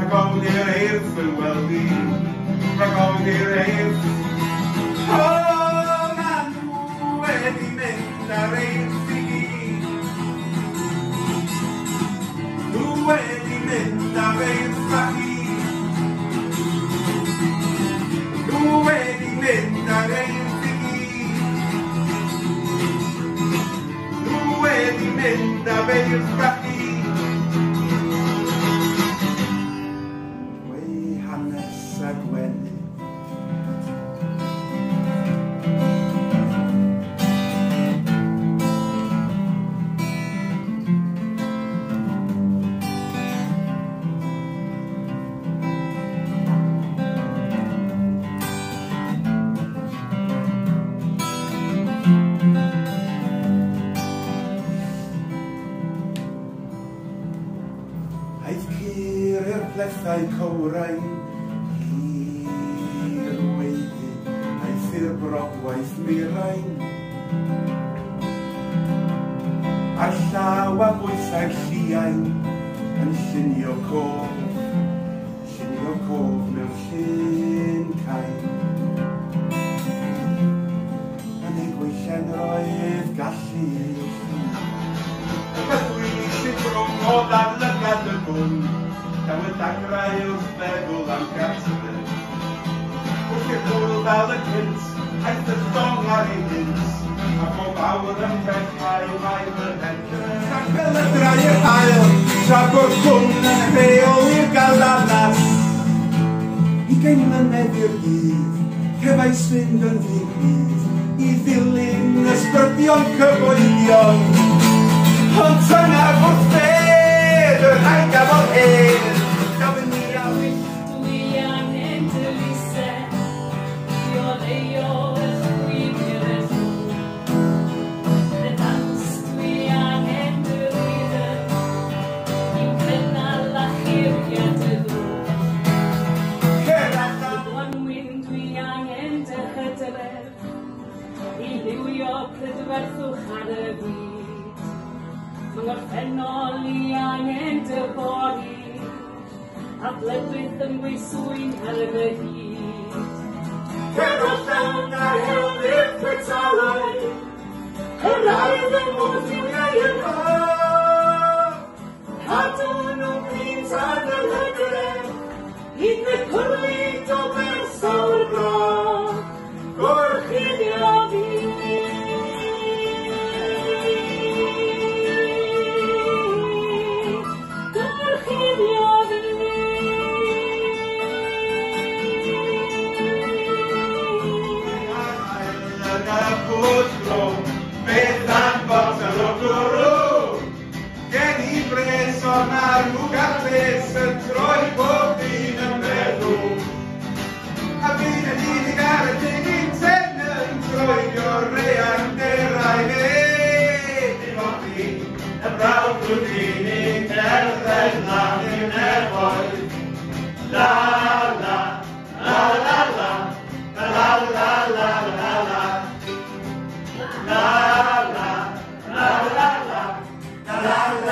Rhag ofn i'r eirth yn weld i, rhag ofn i'r eirth. O, ma nhw wedi mynd ar eirth i gyd. Nhw wedi mynd ar eirth a gyd. Nhw wedi mynd ar eirth i gyd. Nhw wedi mynd ar eirth a gyd. A gwenu aeth Cyr i'r plethau cowrain i'r brogwaith mirain a'r llaw a bwysau'r lliain yn llunio cof mewn llun cain yn ei gweillen roedd gallu Rhywbeth bwysig rhwng o ddarlygad y gwn gan y dagrau wrth feddwl am gartref wrth i'r hwyl fel y cynt aeth y stong ar ei hynts, a bob awr yn pethau mae fy hedref. Ac fel y drau'r hael, tra bod hwn yn rheol i'r galanas. 20 mlynedd i'r dydd, cefais fynd yn ddigwydd, i ddilyn ysbrydion cyfoedion. Ond tyna wrth bedd, yr rhaid gafodd hyn, gafon ni a wyth. Dwi angen dy lyse, diolch eio. Prydferthwch ar y byd Mae gorffennol I angen dy bori A bledwydd yn gweithwy'n ar y hyd Cer allan a helfu'r petalau Yr ardd yn mwyn i'w i'r haf Cadw nhw pins ar y hydref Hyd y cwrlid o bersawr bro Gorchuddio fi Beth am botel o gwrw Gen I bres o'r marw gartes yn troi bob un yn meddwl A bydd yn unig ar y digyn ten yn troedio'r reanderau Dim ond I y brawd Prydeinig cerdded lan i'r nefoedd La la la la la la la la la la la La la la la la la la la